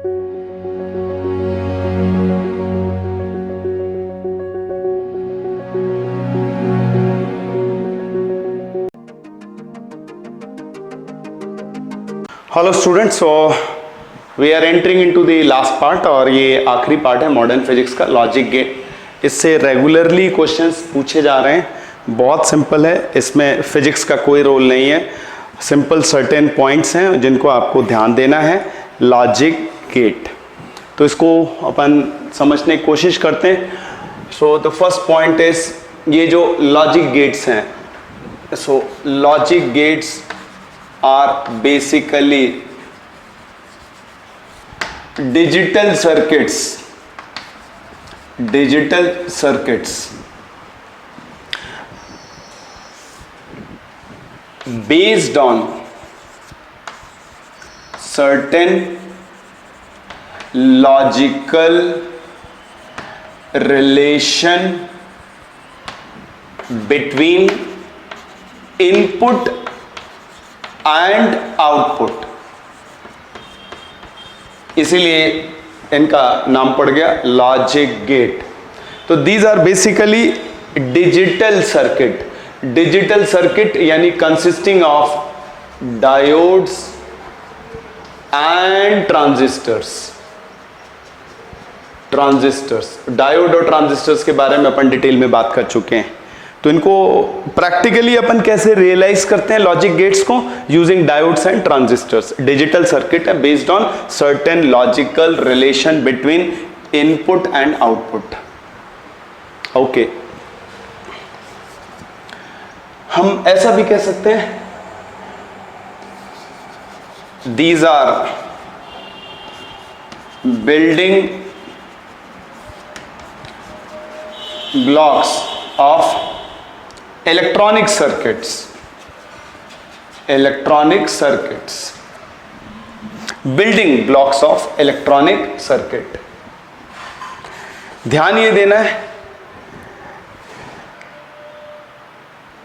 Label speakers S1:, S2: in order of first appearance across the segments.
S1: Hello students, so we are entering into the last part और ये आखिरी part है मॉडर्न फिजिक्स का, लॉजिक गेट। इससे रेगुलरली क्वेश्चंस पूछे जा रहे हैं, बहुत सिंपल है, इसमें फिजिक्स का कोई रोल नहीं है, सिंपल सर्टेन पॉइंट्स हैं जिनको आपको ध्यान देना है। लॉजिक गेट, तो इसको अपन समझने की कोशिश करते हैं। So the first point is ये जो लॉजिक गेट्स हैं, so logic gates are basically digital circuits based on certain logical relation between input and output, इसीलिए इनका नाम पड़ गया लॉजिक गेट। तो these are basically digital circuit यानी consisting of diodes and transistors. Diode और transistors के बारे में अपन डिटेल में बात कर चुके हैं। तो इनको प्रैक्टिकली अपन कैसे रियलाइज करते हैं लॉजिक गेट्स को, using diodes and transistors. Digital circuit है based on certain logical relation between input and output. Okay, हम ऐसा भी कह सकते हैं these are building blocks of electronic circuits, building blocks of electronic circuit। ध्यान ये देना है,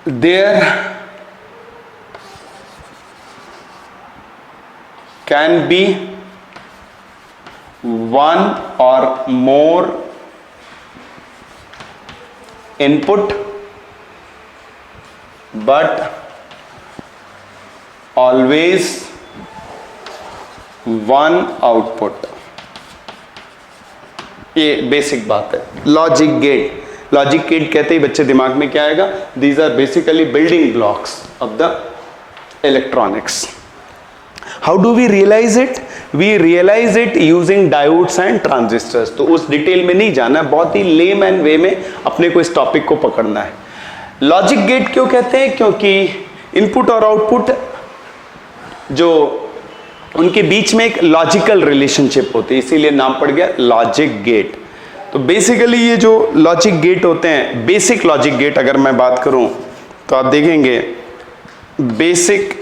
S1: there can be one or more input but always one output। ये बेसिक बात है। लॉजिक गेट कहते ही बच्चे दिमाग में क्या आएगा? These are basically building blocks of the electronics. How do we realise it? We realise it using diodes and transistors. तो उस डिटेल में नहीं जाना है, बहुत ही लेमैन वे में अपने को इस टॉपिक को पकड़ना है। लॉजिक गेट क्यों कहते हैं? क्योंकि इनपुट और आउटपुट जो उनके बीच में एक लॉजिकल रिलेशनशिप होती है, इसीलिए नाम पड़ गया लॉजिक गेट। तो बेसिकली ये जो लॉजिक गेट होते हैं, बेसिक लॉजिक गेट अगर मैं बात करूं तो आप देखेंगे बेसिक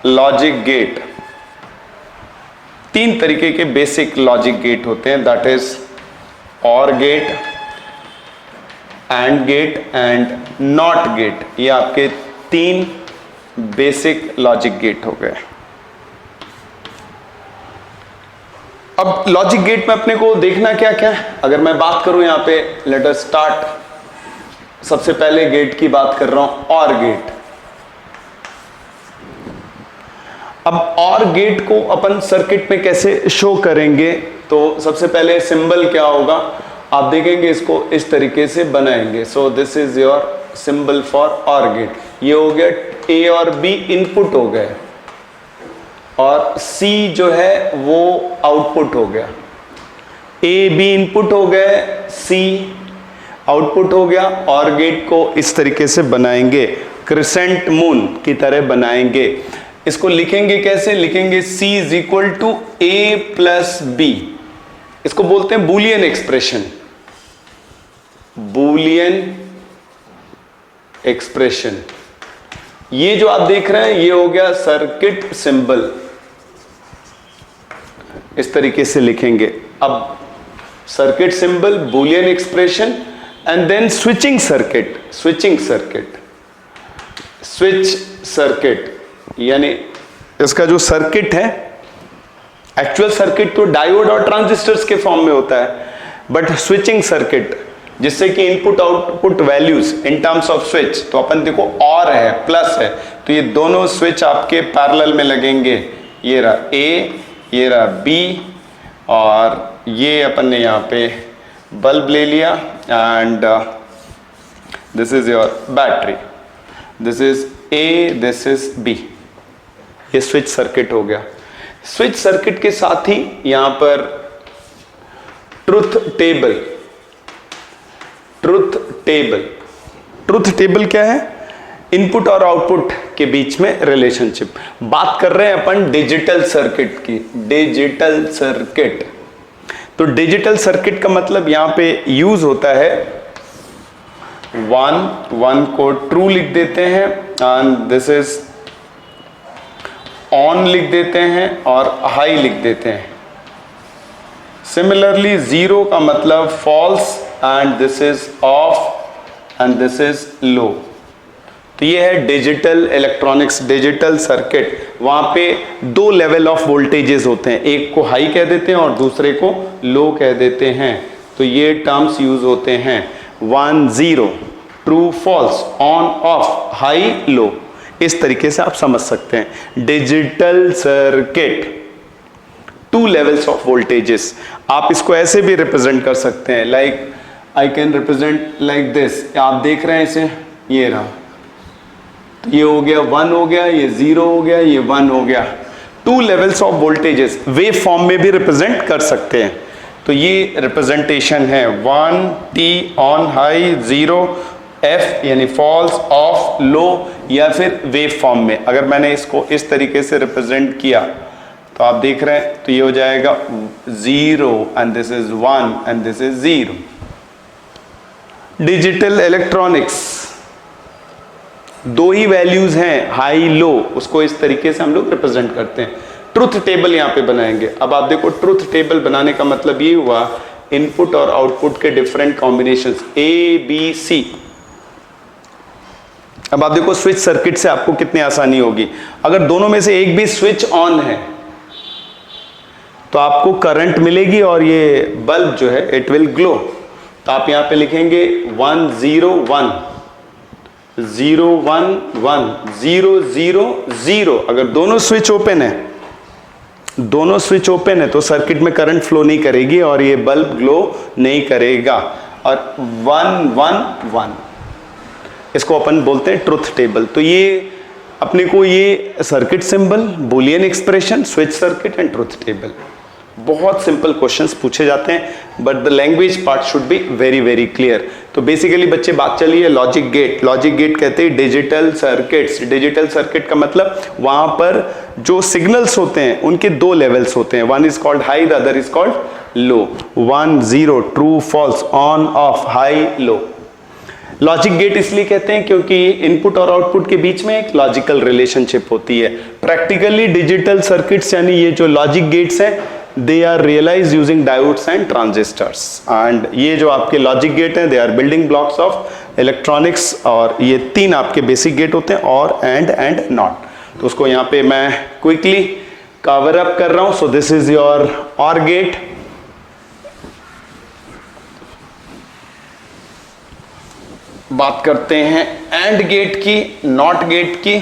S1: लॉजिक गेट, तीन तरीके के बेसिक लॉजिक गेट होते हैं, that is or gate, and gate and not gate. ये आपके तीन बेसिक लॉजिक गेट हो गए। अब लॉजिक गेट में अपने को देखना क्या क्या है, अगर मैं बात करूं यहां पे, लेट अस स्टार्ट। सबसे पहले गेट की बात कर रहा हूं, और गेट। अब और गेट को अपन सर्किट में कैसे शो करेंगे? तो सबसे पहले सिंबल क्या होगा, आप देखेंगे इसको इस तरीके से बनाएंगे। सो this is your symbol for और गेट। ये हो गया ए और बी इनपुट हो गए, और सी जो है वो आउटपुट हो गया। ए बी इनपुट हो गए, सी आउटपुट हो गया। और गेट को इस तरीके से बनाएंगे, क्रिसेंट मून की तरह बनाएंगे। इसको लिखेंगे कैसे? लिखेंगे C is equal to A plus B. इसको बोलते हैं बूलियन एक्सप्रेशन। बूलियन एक्सप्रेशन, ये जो आप देख रहे हैं ये हो गया सर्किट सिंबल। इस तरीके से लिखेंगे। अब circuit symbol, Boolean expression, and then switching circuit. Switch circuit यानी इसका जो सर्किट है, एक्चुअल सर्किट तो डायोड और ट्रांजिस्टर्स के फॉर्म में होता है, बट स्विचिंग सर्किट जिससे कि input output values in terms of switch, तो अपन देखो और है प्लस है, तो ये दोनों स्विच आपके पैरेलल में लगेंगे। ये रहा ए, ये रहा बी, और ये अपन ने यहाँ पे बल्ब ले लिया, and this is your battery, this is A, this is B. ये स्विच सर्किट हो गया। स्विच सर्किट के साथ ही यहां पर truth table, truth table, truth table क्या है? इनपुट और आउटपुट के बीच में रिलेशनशिप। बात कर रहे हैं अपन डिजिटल सर्किट की, डिजिटल सर्किट। तो डिजिटल सर्किट का मतलब यहां पे यूज होता है 1 को ट्रू लिख देते हैं, एंड दिस इज ऑन लिख देते हैं और हाई लिख देते हैं। सिमिलरली 0 का मतलब false, and this is off, and this is low. तो ये है डिजिटल इलेक्ट्रॉनिक्स, डिजिटल सर्किट। वहां पे 2 लेवल ऑफ वोल्टेजेस होते हैं, एक को हाई कह देते हैं और दूसरे को लो कह देते हैं। तो ये टर्म्स यूज होते हैं 1 0, true false, on off, high low. इस तरीके से आप समझ सकते हैं digital circuit, 2 levels of voltages. आप इसको ऐसे भी रिप्रेजेंट कर सकते हैं, like I can represent like this. आप देख रहे हैं इसे, ये रहा, ये हो गया 1 हो गया, ये 0 हो गया, ये 1 हो गया। 2 levels of voltages wave form में भी रिप्रेजेंट कर सकते हैं। तो ये रिप्रेजेंटेशन है 1 T ऑन हाई, 0 F यानी फॉल्स, ऑफ लो, या फिर वेव फॉर्म में। अगर मैंने इसको इस तरीके से रिप्रेजेंट किया तो आप देख रहे हैं, तो ये हो जाएगा 0 and this is 1 and this is 0। Digital electronics 2 he values हैं, हाई लो, उसको इस तरीके से हम लोग रिप्रेजेंट करते हैं। ट्रुथ टेबल यहां पे बनाएंगे। अब आप देखो, ट्रुथ टेबल बनाने का मतलब ये हुआ इनपुट और आउटपुट के different combinations A B C। अब आप देखो स्विच सर्किट से आपको कितनी आसानी होगी। अगर दोनों में से एक भी स्विच ऑन है तो आपको करंट मिलेगी और ये बल्ब जो है इट विल ग्लो। तो आप यहां पे लिखेंगे 1 0 1 0 1 1 0 0 0। अगर दोनों स्विच ओपन है, दोनों स्विच ओपन है तो सर्किट में करंट फ्लो नहीं करेगी और ये बल्ब ग्लो नहीं करेगा। और 1 1 1, इसको अपन बोलते हैं ट्रुथ टेबल। तो ये अपने को ये circuit symbol, Boolean expression, switch circuit and truth table, बहुत सिंपल क्वेश्चंस पूछे जाते हैं, but the language part should be very very clear. तो बेसिकली बच्चे बात चली है लॉजिक गेट। लॉजिक गेट कहते हैं डिजिटल सर्किट्स। डिजिटल सर्किट का मतलब वहां पर जो सिग्नल्स होते हैं उनके 2 लेवल्स होते हैं, one is called high, the other is called low. 1 0, true false, on off, high low. Logic gate इसलिए कहते हैं क्योंकि इनपुट और आउटपुट के बीच में एक लॉजिकल रिलेशनशिप होती है। प्रैक्टिकली डिजिटल सर्किट्स यानी ये जो लॉजिक गेट्स हैं, they are realise using diodes and transistors. And ये जो आपके लॉजिक गेट हैं, they are building blocks of electronics. और ये 3 आपके बेसिक गेट होते हैं, और एंड नॉट। तो उसको यहाँ पे मैं क्विकली कवर अप कर रहा हूं। सो दिस इज योर और गेट। बात करते हैं एंड गेट की, नॉट गेट की।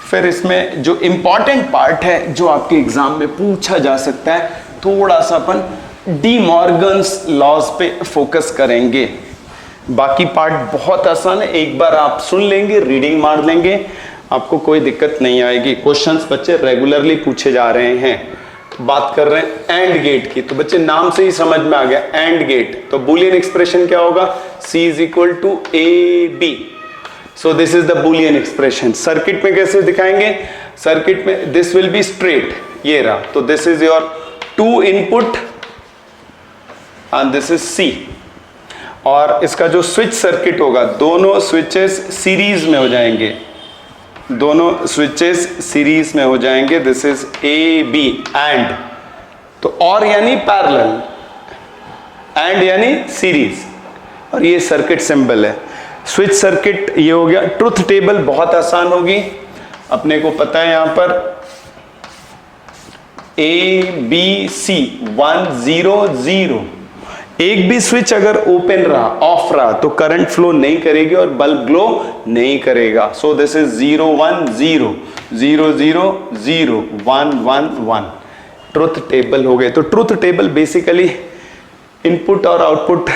S1: फिर इसमें जो इंपॉर्टेंट पार्ट है जो आपके एग्जाम में पूछा जा सकता है, थोड़ा सा अपन डी मॉर्गन्स लॉज पे फोकस करेंगे। बाकी पार्ट बहुत आसान है, एक बार आप सुन लेंगे, रीडिंग मार लेंगे, आपको कोई दिक्कत नहीं आएगी। क्वेश्चंस बच्चे रेगुलरली पूछे जा रहे हैं। बात कर रहे हैं एंड गेट की, तो बच्चे नाम से ही समझ में आ गया एंड गेट। तो बुलियन एक्सप्रेशन क्या होगा? C is equal to AB। So this is the Boolean expression। Circuit में कैसे दिखाएंगे? सर्किट में this will be straight, ये रहा। तो this is your 2 input and this is C। और इसका जो स्विच सर्किट होगा, दोनों स्विचेस सीरीज में हो जाएंगे, दोनों स्विचेस सीरीज में हो जाएंगे। दिस इज AB एंड, तो और यानी पैरेलल, एंड यानी सीरीज, और ये सर्किट सिंबल है। स्विच सर्किट ये हो गया। ट्रुथ टेबल बहुत आसान होगी, अपने को पता है। यहां पर ABC 1 0 0। एक भी स्विच अगर ओपन रहा, ऑफ रहा, तो करंट फ्लो नहीं करेगी और बल्ब ग्लो नहीं करेगा। So this is 0 1 0 0 0 0 1 1 1। Truth table हो गए। तो ट्रुथ टेबल बेसिकली इनपुट और आउटपुट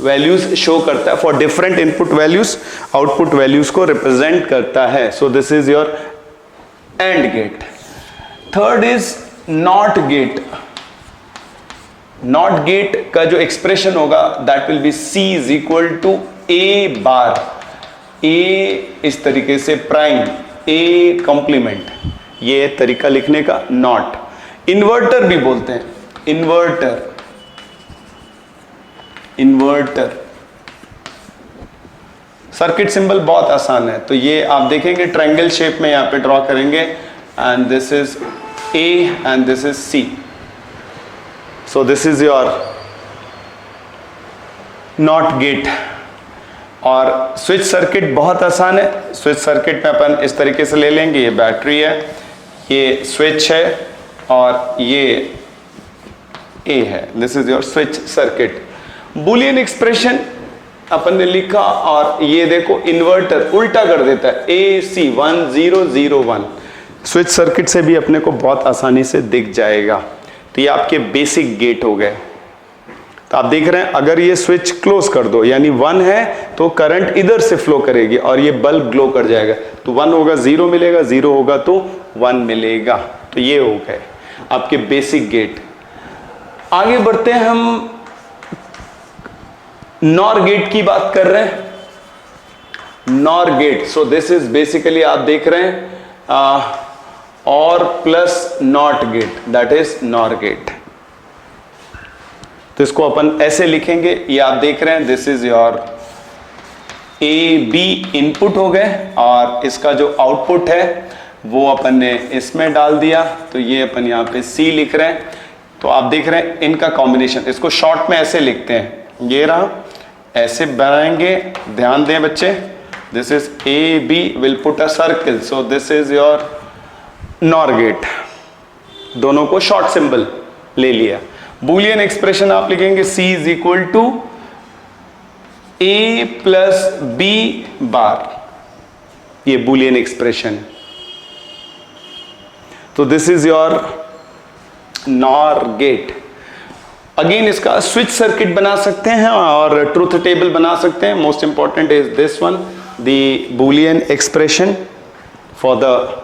S1: वैल्यूज शो करता है। For different input values output values को रिप्रेजेंट करता है। So this is your and gate. Third is not gate. Not gate का जो एक्सप्रेशन होगा that will be C is equal to A bar. A इस तरीके से प्राइम, A कॉम्प्लीमेंट, ये तरीका लिखने का। नॉट इन्वर्टर भी बोलते हैं, इन्वर्टर, इन्वर्टर। सर्किट सिंबल बहुत आसान है। तो ये आप देखेंगे ट्रायंगल शेप में यहां पे ड्रॉ करेंगे and this is A and this is C। So this is your not gate. और स्विच सर्किट बहुत आसान है। स्विच सर्किट में अपन इस तरीके से ले लेंगे, ये बैटरी है, ये स्विच है और ये A है। This is your switch circuit. Boolean expression अपन ने लिखा और ये देखो इन्वर्टर उल्टा कर देता है, AC 1 0 0 1। स्विच सर्किट से भी अपने को बहुत आसानी से दिख जाएगा। तो ये आपके बेसिक गेट हो गए। तो आप देख रहे हैं अगर ये स्विच क्लोज कर दो यानी 1 है तो करंट इधर से फ्लो करेगी और ये बल्ब ग्लो कर जाएगा। तो 1 होगा 0 मिलेगा, 0 होगा तो 1 मिलेगा। तो ये हो गए आपके बेसिक गेट। आगे बढ़ते हैं, हम नॉर गेट की बात कर रहे हैं। Nor gate, so this is basically आप देख रहे हैं or plus not gate, that is nor gate. तो इसको अपन ऐसे लिखेंगे, ये आप देख रहे हैं this is your A B input हो गए और इसका जो आउटपुट है वो अपन ने इसमें डाल दिया। तो ये अपन यहाँ पे C लिख रहे हैं। तो आप देख रहे हैं इनका कॉम्बिनेशन, इसको शॉर्ट में ऐसे लिखते हैं, ये रहा, ऐसे बनाएंगे। ध्यान दें बच्चे, this is A B will put a circle, so this is your nor gate. दोनों को शॉर्ट सिंबल ले लिया। बुलियन एक्सप्रेशन आप लिखेंगे C is equal to A plus B bar, ये बुलियन एक्सप्रेशन। तो this is your nor gate. Again इसका switch circuit बना सकते हैं और ट्रुथ टेबल बना सकते हैं। Most important is this one, the Boolean expression for the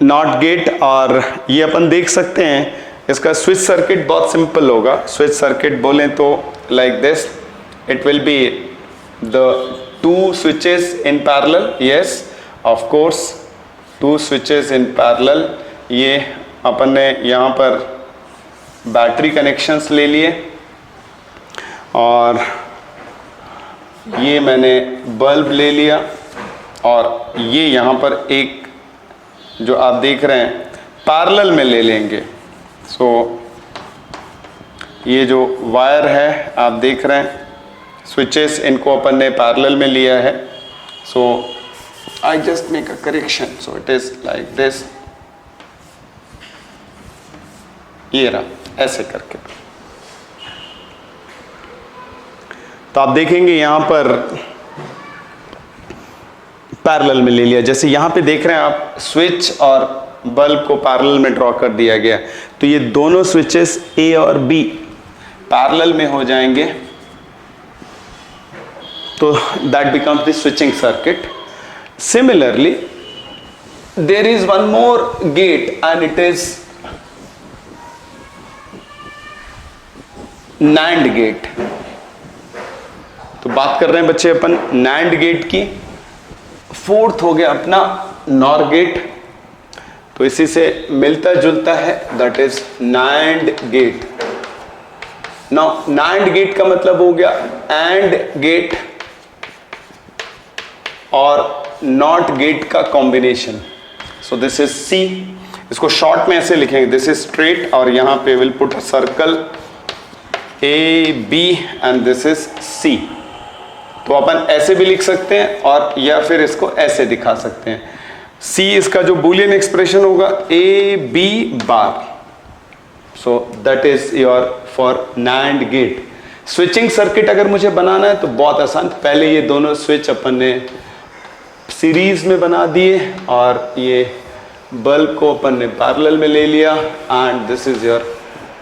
S1: not gate. और ये अपन देख सकते हैं इसका स्विच सर्किट बहुत सिंपल होगा। स्विच सर्किट बोलें तो like this, it will be the 2 switches in parallel, yes of course 2 switches in parallel. ये अपन ने यहाँ पर बैटरी कनेक्शंस ले लिए और ये मैंने बल्ब ले लिया और ये यहाँ पर एक जो आप देख रहे हैं पैरेलल में ले लेंगे। सो ये जो वायर है आप देख रहे हैं, स्विचेस इनको अपन ने पैरेलल में लिया है। So I just make a correction, so it is like this, ये रहा ऐसे करके। तो आप देखेंगे यहां पर पैरेलल में ले लिया। जैसे यहां पे देख रहे हैं आप स्विच और बल्ब को पैरेलल में ड्रॉ कर दिया गया। तो ये दोनों स्विचेस A और B पैरेलल में हो जाएंगे। तो that becomes the switching circuit. Similarly there is one more gate and it is NAND gate. तो बात कर रहे हैं बच्चे अपन NAND गेट की। फोर्थ हो गया अपना NOR गेट। तो इसी से मिलता जुलता है, that is NAND gate. Now NAND gate का मतलब हो गया AND गेट और NOT गेट का combination. So this is C। इसको शॉर्ट में ऐसे लिखेंगे, दिस इज स्ट्रेट और यहां पे will put a circle A B and this is C। तो अपन ऐसे भी लिख सकते हैं और या फिर इसको ऐसे दिखा सकते हैं। C इसका जो बुलियन एक्सप्रेशन होगा A B bar, so that is your for NAND gate. Switching circuit अगर मुझे बनाना है तो बहुत आसान, पहले ये दोनों स्विच अपन ने सीरीज में बना दिए और ये बल्ब को अपन ने पैरेलल में ले लिया and this is your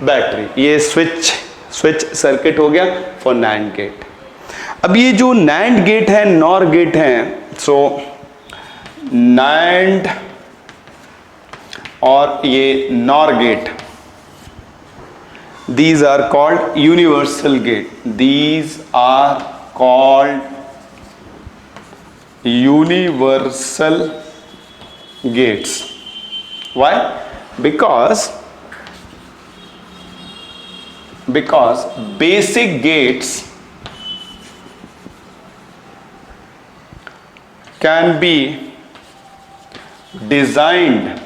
S1: battery. ये स्विच सर्किट हो गया फॉर NAND गेट। अब ये जो NAND गेट है, NOR गेट है, सो NAND और ये NOR gate, these are called universal gate, these are called universal gates. Why? Because basic gates can be designed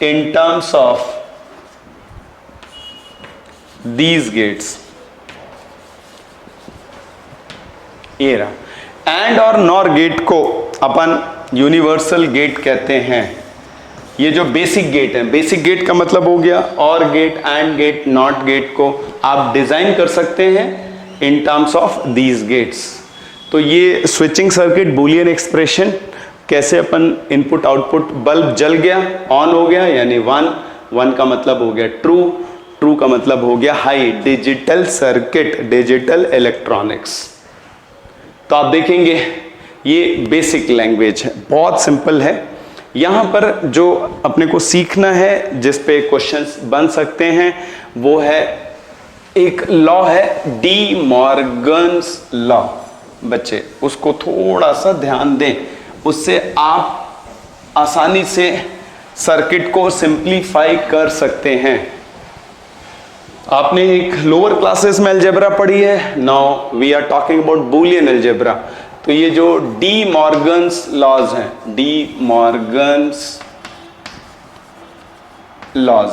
S1: in terms of these gates. ये रहा। And और nor gate को अपन universal gate कहते हैं। ये जो बेसिक गेट है, basic gate का मतलब हो गया or gate, and gate, not gate को आप डिजाइन कर सकते हैं in terms of these gates. तो ये स्विचिंग सर्किट बुलियन एक्सप्रेशन कैसे अपन इनपुट आउटपुट, बल्ब जल गया, ऑन हो गया यानी 1 का मतलब हो गया ट्रू का मतलब हो गया high, digital circuit, digital electronics. तो आप देखेंगे ये बेसिक लैंग्वेज है, बहुत सिंपल है। यहां पर जो अपने को सीखना है, जिस पे क्वेश्चंस बन सकते हैं, वो है एक लॉ है डी मॉर्गन्स लॉ। बच्चे उसको थोड़ा सा ध्यान दें, उससे आप आसानी से सर्किट को सिंप्लीफाई कर सकते हैं। आपने एक लोअर क्लासेस में अलजेब्रा पढ़ी है, now we are talking about Boolean algebra. तो ये जो डी मॉर्गन्स लॉज हैं, डी मॉर्गन्स लॉज,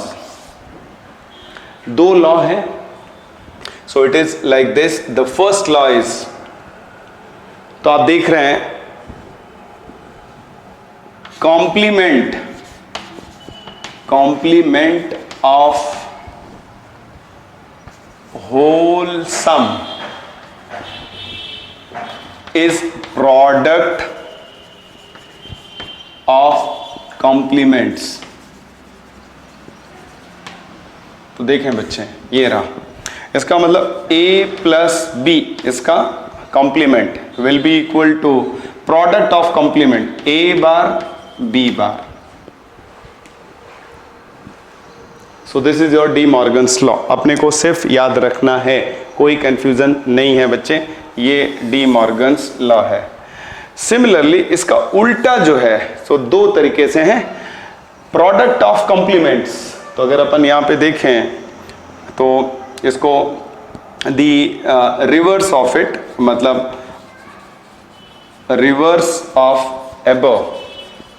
S1: 2 लॉ है। So it is like this, the first law is, तो आप देख रहे हैं complement of whole sum is product of complements। तो देखें बच्चे, ये रहा, इसका मतलब a प्लस b, इसका complement will be equal to product of complement a bar b bar. So this is your De Morgan's law. अपने को सिर्फ याद रखना है, कोई कंफ्यूजन नहीं है बच्चे, ये डी मॉर्गन्स लॉ है। सिमिलरली इसका उल्टा जो है, सो 2 तरीके से है, प्रोडक्ट ऑफ कॉम्प्लीमेंट्स। तो अगर अपन यहाँ पे देखें तो इसको दी रिवर्स ऑफ इट, मतलब रिवर्स ऑफ एबव,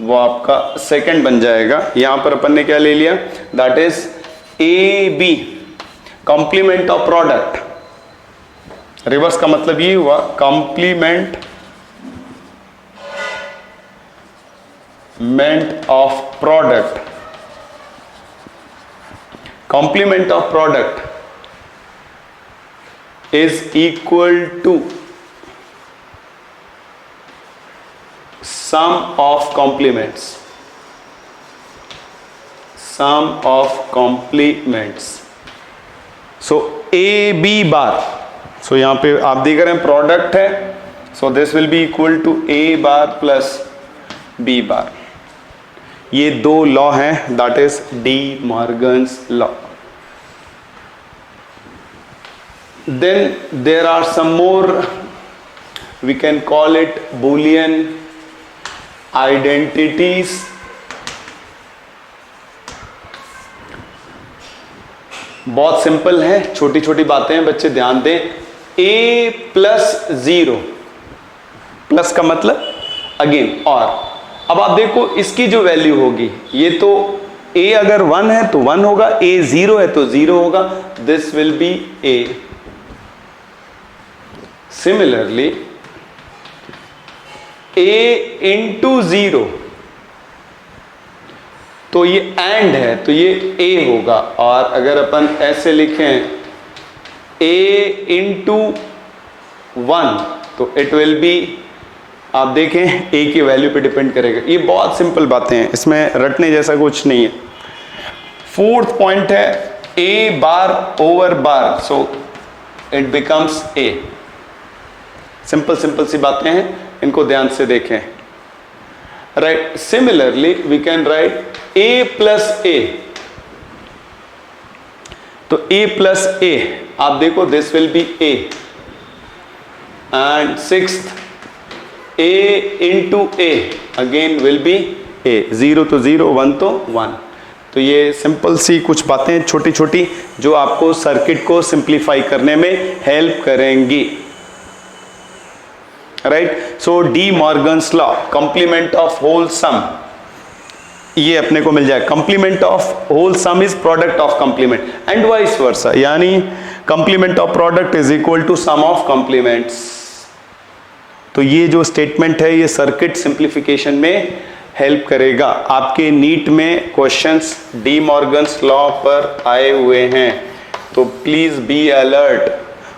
S1: वो आपका सेकंड बन जाएगा। यहां पर अपन ने क्या ले लिया, that is A B complement of product. Reverse का मतलब ये हुआ complement of product, complement of product is equal to sum of complements, sum of complements। so a b bar, so यहां पे आप देख रहे हैं प्रोडक्ट है, so this will be equal to a bar plus b bar। ये 2 law हैं, that is D Morgan's law. then there are some more, we can call it Boolean identities। बहुत सिंपल है, छोटी छोटी बातें हैं बच्चे, ध्यान दें। a प्लस 0, प्लस का मतलब अगेन और। अब आप देखो इसकी जो वैल्यू होगी, ये तो a अगर 1 है तो 1 होगा, a 0 है तो 0 होगा, this will be a। Similarly A into 0, तो ये एंड है तो ये A होगा। और अगर अपन ऐसे लिखें A इंटू 1, तो इट विल बी, आप देखें A की वैल्यू पे डिपेंड करेगा। ये बहुत सिंपल बातें हैं, इसमें रटने जैसा कुछ नहीं है। फोर्थ पॉइंट है A bar over bar, so it becomes A। Simple simple सी बातें हैं, इनको ध्यान से देखें। Right, similarly we can write A plus A, तो A प्लस A, आप देखो this will be A, and sixth A into A again will be A, 0 तो 0, 1 तो 1। तो ये सिंपल सी कुछ बातें छोटी छोटी जो आपको सर्किट को सिंप्लीफाई करने में हेल्प करेंगी। Right, so De Morgan's law, complement of whole sum, ये अपने को मिल जाए। Complement of whole sum is product of complement and vice versa, यानी complement of product is equal to sum of complements. तो ये जो स्टेटमेंट है ये सर्किट सिंप्लीफिकेशन में हेल्प करेगा। आपके नीट में क्वेश्चंस डी मॉर्गन्स लॉ पर आए हुए हैं, तो प्लीज बी अलर्ट।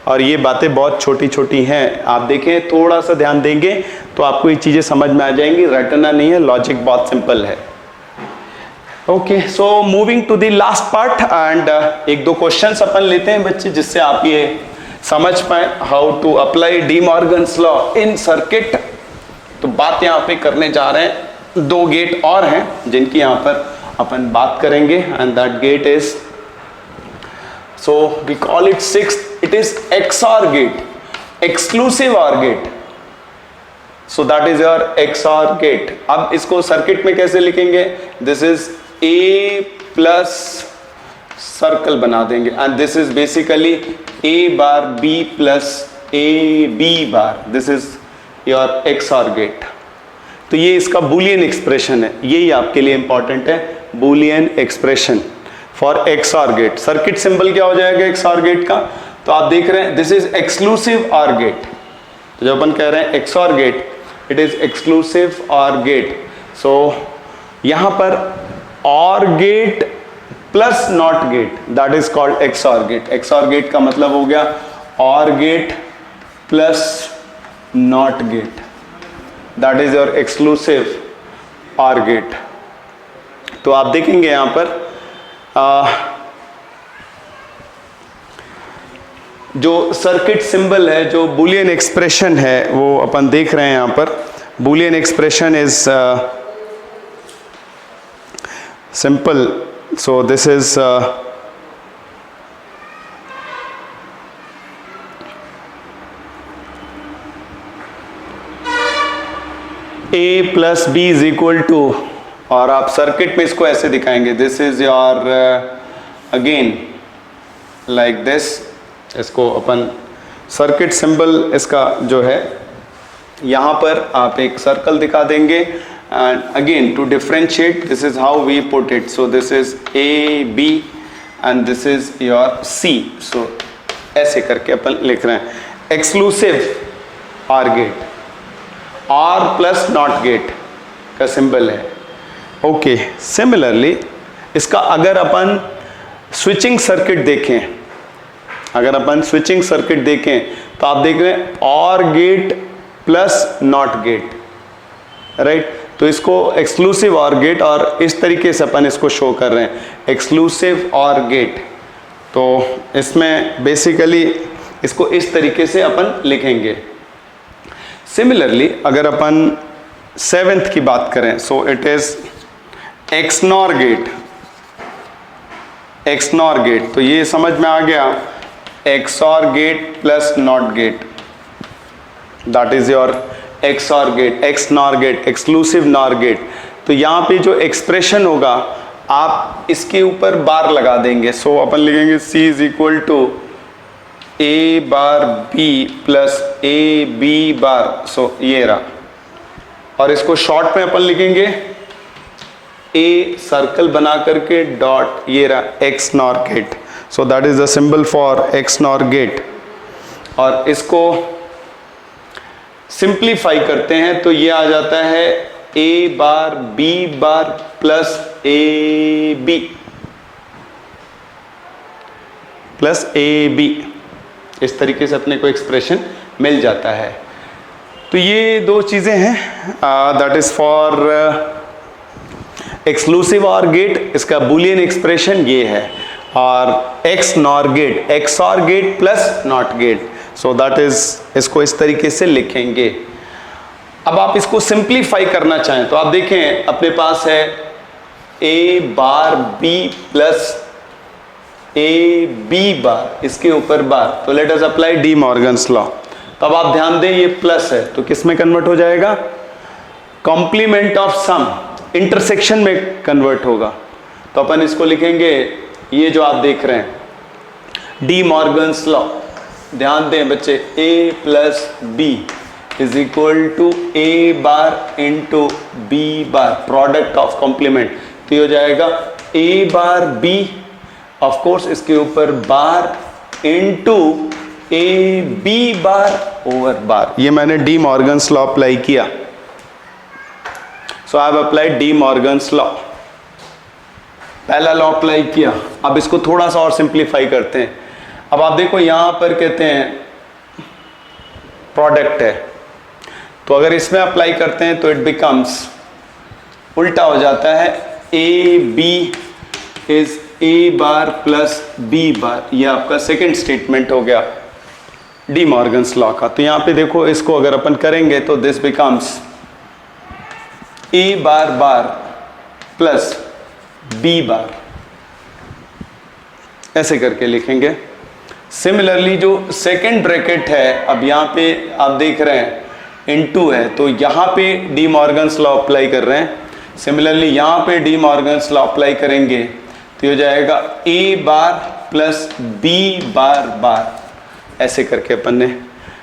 S1: और ये बातें बहुत छोटी छोटी हैं, आप देखें थोड़ा सा ध्यान देंगे तो आपको ये चीजें समझ में आ जाएंगी। रटना नहीं है, लॉजिक बहुत सिंपल है। Okay, so moving to the last part, and एक दो क्वेश्चंस अपन लेते हैं बच्चे, जिससे आप ये समझ पाए how to apply De Morgan's law in circuit. तो बात यहाँ पे करने जा रहे हैं, 2 गेट और हैं जिनकी यहाँ पर अपन बात करेंगे, and that get is, so we call it sixth, it is XOR gate, exclusive OR gate, so that is your XOR gate। अब इसको सर्किट में कैसे लिखेंगे, this is A plus circle बना देंगे, and this is basically A bar B plus A B bar, this is your XOR gate। तो ये इसका बूलियन एक्सप्रेशन है, यही आपके लिए इंपॉर्टेंट है, Boolean expression for XOR gate. Circuit symbol क्या हो जाएगा XOR गेट का, तो आप देख रहे हैं this is exclusive OR gate. तो जब अपन कह रहे हैं XOR gate, it is exclusive OR gate. So यहां पर OR gate plus not gate, that is called XOR gate. XOR gate का मतलब हो गया OR gate plus not gate, that is your exclusive OR gate. तो आप देखेंगे यहां पर जो सर्किट सिंबल है, जो बूलियन एक्सप्रेशन है, वो अपन देख रहे हैं यहां पर। Boolean expression is simple, so this is A plus B is equal to, और आप सर्किट में इसको ऐसे दिखाएंगे, this is your again like this. इसको अपन सर्किट सिंबल इसका जो है, यहाँ पर आप एक सर्कल दिखा देंगे, and again to differentiate this is how we put it. So this is A B and this is your C। सो ऐसे करके अपन लिख रहे हैं exclusive OR gate, OR plus not gate का सिंबल है। ओके, सिमिलरली इसका अगर अपन स्विचिंग सर्किट देखें, अगर अपन स्विचिंग सर्किट देखें तो आप देख रहे हैं OR gate plus not gate, right. तो इसको एक्सक्लूसिव OR गेट, और इस तरीके से अपन इसको शो कर रहे हैं एक्सक्लूसिव OR गेट। तो इसमें बेसिकली इसको इस तरीके से अपन लिखेंगे। सिमिलरली अगर अपन 7th की बात करें, so it is XNOR gate. XNOR gate, तो ये समझ में आ गया, XOR gate plus not gate, that is your XOR gate, XNOR gate, exclusive NOR gate. तो यहाँ पे जो एक्सप्रेशन होगा आप इसके ऊपर बार लगा देंगे। सो अपन लिखेंगे C is equal to A bar B plus A B bar. So ये रहा, और इसको शॉर्ट में अपन लिखेंगे A सर्कल बना करके डॉट, ये रहा XNOR गेट। So that is the symbol for XNOR gate. और इसको सिंप्लीफाई करते हैं तो ये आ जाता है A bar B bar plus A B plus A B, इस तरीके से अपने को एक्सप्रेशन मिल जाता है। तो ये दो चीजें हैं, that is for exclusive or gate, इसका बुलियन एक्सप्रेशन ये है, और XNOR gate, XOR gate plus not gate, so that is, इसको इस तरीके से लिखेंगे। अब आप इसको सिंप्लीफाई करना चाहें तो आप देखें अपने पास है A bar B plus A B bar, इसके ऊपर बार, तो let us apply De Morgan's law. तो अब आप ध्यान दें ये प्लस है तो किस में कन्वर्ट हो जाएगा, कॉम्प्लीमेंट ऑफ सम, इंटरसेक्शन में कन्वर्ट होगा। तो अपन इसको लिखेंगे, ये जो आप देख रहे हैं डी मॉर्गन्स लॉ, ध्यान दें बच्चे, A plus B is equal to A bar into B bar, product of complement, तो ये हो जाएगा A bar B, of course इसके ऊपर bar into A B bar over bar. ये मैंने डी मॉर्गन्स लॉ अप्लाई किया, so I have applied De Morgan's law, पहला लॉ अप्लाई किया। अब इसको थोड़ा सा और सिंप्लीफाई करते हैं। अब आप देखो यहां पर कहते हैं प्रोडक्ट है, तो अगर इसमें अप्लाई करते हैं तो इट बिकम्स, उल्टा हो जाता है, A B is A bar plus B bar, ये आपका सेकेंड स्टेटमेंट हो गया डी मॉर्गन्स लॉ का। तो यहां पे देखो इसको अगर अपन करेंगे तो this becomes A bar bar plus B bar, ऐसे करके लिखेंगे। सिमिलरली जो सेकेंड ब्रैकेट है, अब यहां पे आप देख रहे हैं इनटू है, तो यहां पे डी मॉर्गन्स लॉ अप्लाई कर रहे हैं। सिमिलरली यहां पे डी मॉर्गन्स लॉ अप्लाई करेंगे तो हो जाएगा ए बार प्लस बी बार बार, ऐसे करके अपन ने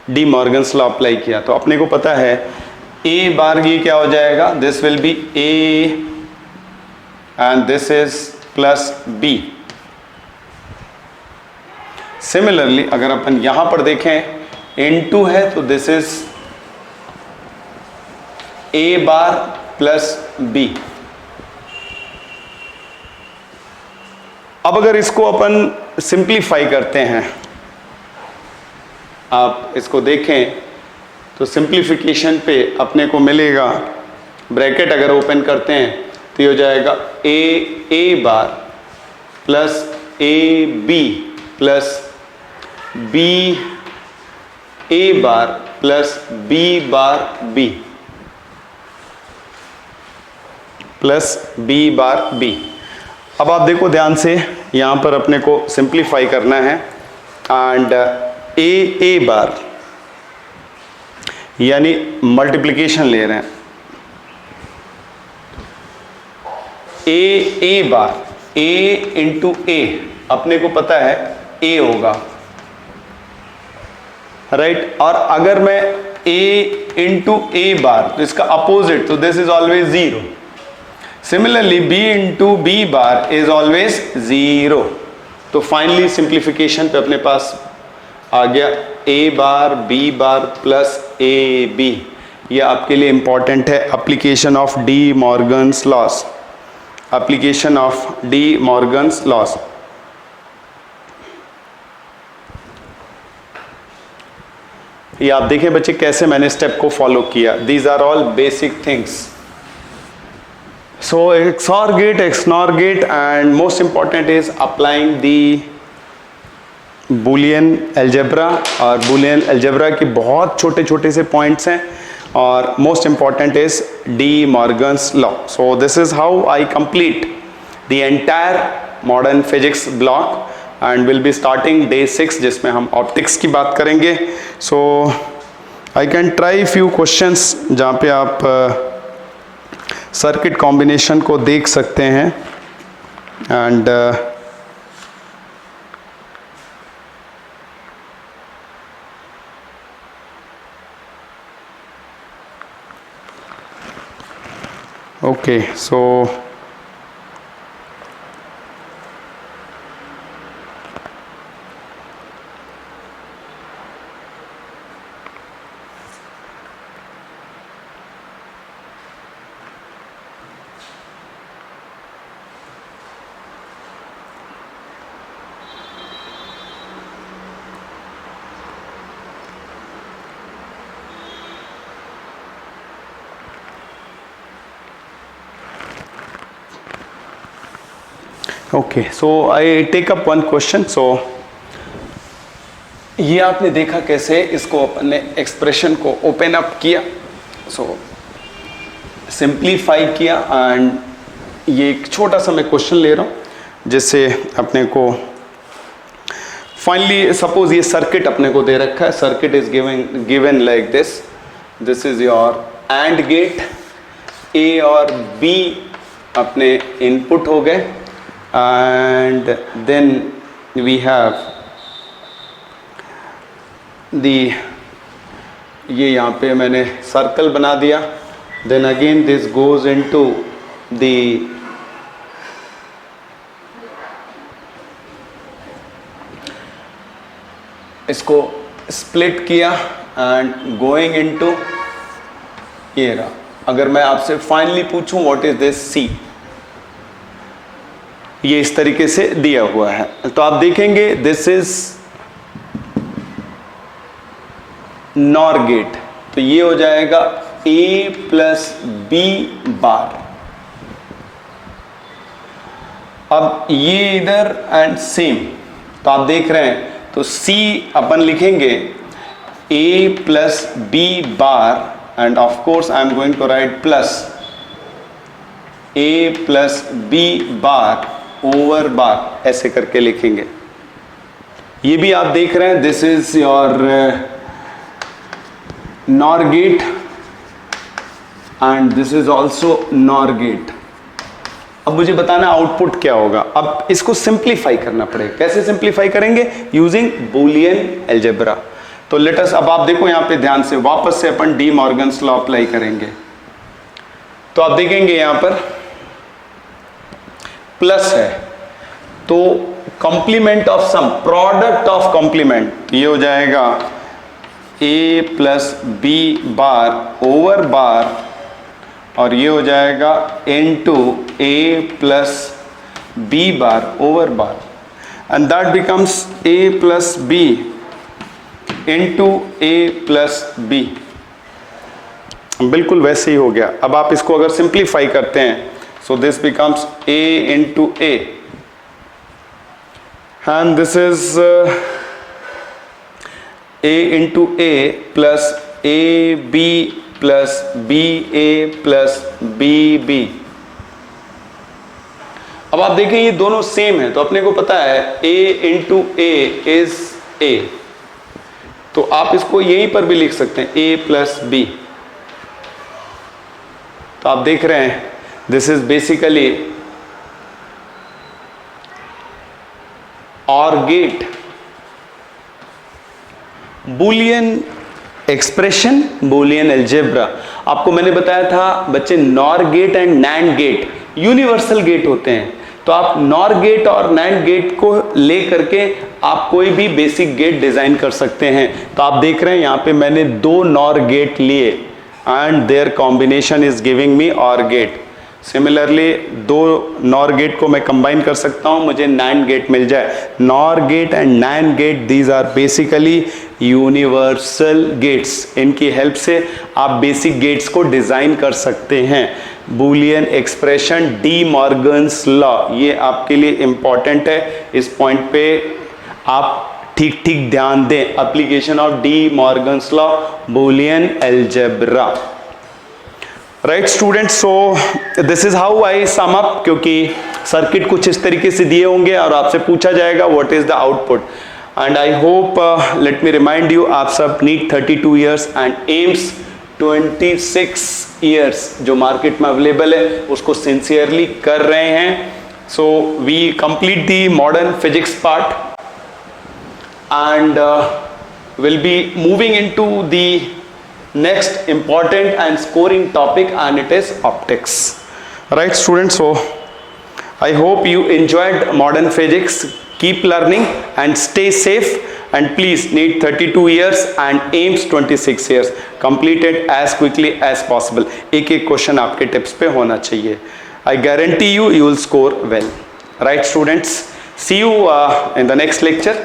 S1: डी मॉर्गन्स लॉ अप्लाई किया। तो अपने को पता है ए बार ये क्या हो जाएगा, this will be A and this is plus B. Similarly अगर अपन यहां पर देखें इनटू है तो this is A bar plus B. अब अगर इसको अपन सिंप्लीफाई करते हैं, आप इसको देखें तो सिंप्लीफिकेशन पे अपने को मिलेगा, ब्रैकेट अगर ओपन करते हैं तो ये हो जाएगा A bar plus A B plus B A bar plus B bar B plus B bar B. अब आप देखो ध्यान से, यहां पर अपने को सिंप्लीफाई करना है, एंड ए बार यानी मल्टीप्लिकेशन ले रहे हैं, ए बार, ए इंटू ए, अपने को पता है ए होगा, राइट। और अगर मैं ए इंटू ए बार, तो इसका अपोजिट, तो this is always zero. Similarly b into B bar is always zero. तो फाइनली सिंप्लीफिकेशन पे अपने पास आ गया a bar b bar plus A B. ये आपके लिए इंपॉर्टेंट है, application of De Morgan's laws, application of De Morgan's laws. ये आप देखें बच्चे कैसे मैंने स्टेप को फॉलो किया। These are all basic things. So XOR gate, XNOR gate, and most important is applying the Boolean algebra। और Boolean algebra की बहुत छोटे छोटे से points हैं, और most important is De Morgan's law। So this is how I complete the entire modern physics block, and we'll be starting day 6 जिसमें हम optics की बात करेंगे। So I can try few questions जहाँ पे आप सर्किट कॉम्बिनेशन को देख सकते हैं, and okay, so okay, so I take up one question. सो ये आपने देखा कैसे इसको अपने एक्सप्रेशन को ओपन अप किया, सो सिंप्लीफाई किया. एंड ये एक छोटा सा मैं क्वेश्चन ले रहा हूँ जिससे अपने को फाइनली, सपोज ये सर्किट अपने को दे रखा है. Circuit is given like this. This is your and gate. A और बी अपने इनपुट हो गए and then we have the, ये यहाँ पे मैंने सर्कल बना दिया. Then again this goes into the इसको स्प्लिट किया एंड गोइंग इनटू ये रहा. अगर मैं आपसे फाइनली पूछूं व्हाट इज दिस सी, ये इस तरीके से दिया हुआ है. तो आप देखेंगे दिस इज नॉर गेट, तो ये हो जाएगा ए प्लस बी बार. अब ये इधर एंड सेम, तो आप देख रहे हैं, तो सी अपन लिखेंगे A plus B bar and of course I am going to write plus A plus B bar over bar, ऐसे करके लिखेंगे. ये भी आप देख रहे हैं this is your NOR gate and this is also NOR gate. अब मुझे बताना आउटपुट क्या होगा. अब इसको सिंप्लीफाई करना पड़ेगा. कैसे सिंप्लीफाई करेंगे? Using Boolean algebra. तो लेट अस, अब आप देखो यहाँ पे ध्यान से, वापस से अपन डी मॉर्गन्स लॉ अप्लाई करेंगे. तो आप देखेंगे यहाँ पर प्लस है, तो complement of sum, product of complement, ये हो जाएगा A plus B bar over bar, और ये हो जाएगा into A plus B bar over bar, and that becomes A plus B into A plus B. बिल्कुल वैसे ही हो गया. अब आप इसको अगर सिंप्लीफाई करते हैं, so this becomes A into A and this is a into a plus ab plus ba plus bb. अब आप देखें ये दोनों सेम है, तो अपने को पता है a into a is a, तो आप इसको यहीं पर भी लिख सकते हैं a plus b. तो आप देख रहे हैं this is basically OR gate, Boolean expression, Boolean algebra. आपको मैंने बताया था बच्चे, NOR gate and NAND gate universal gate होते हैं. तो आप नॉर गेट और नैंड गेट को ले करके आप कोई भी बेसिक गेट डिजाइन कर सकते हैं. तो आप देख रहे हैं यहाँ पे मैंने दो नॉर गेट लिए and their combination is giving me OR gate. Similarly दो नॉर गेट को मैं कंबाइन कर सकता हूं, मुझे नैंड गेट मिल जाए. NOR gate and NAND gate, these are basically universal gates. इनकी हेल्प से आप बेसिक गेट्स को डिजाइन कर सकते हैं. Boolean expression, De Morgan's law, ये आपके लिए इंपॉर्टेंट है. इस पॉइंट पे आप ठीक ठीक ध्यान दें. Application of De Morgan's law, Boolean algebra. Right students, so this is how I sum up. क्योंकि सर्किट कुछ इस तरीके से दिए होंगे और आपसे पूछा जाएगा what is the output. And I hope, let me remind you, आप सब NEET 32 years and AIIMS 26 years जो मार्केट में अवेलेबल है उसको सिंसियरली कर रहे हैं. So we complete the modern physics part and will be moving into the next important and scoring topic, and it is optics. Right students, so I hope you enjoyed modern physics. Keep learning and stay safe, and please NEET 32 years and AIMS 26 years completed as quickly as possible. एक एक question आपके tips पे होना चाहिए. I guarantee you will score well. Right students, see you in the next lecture.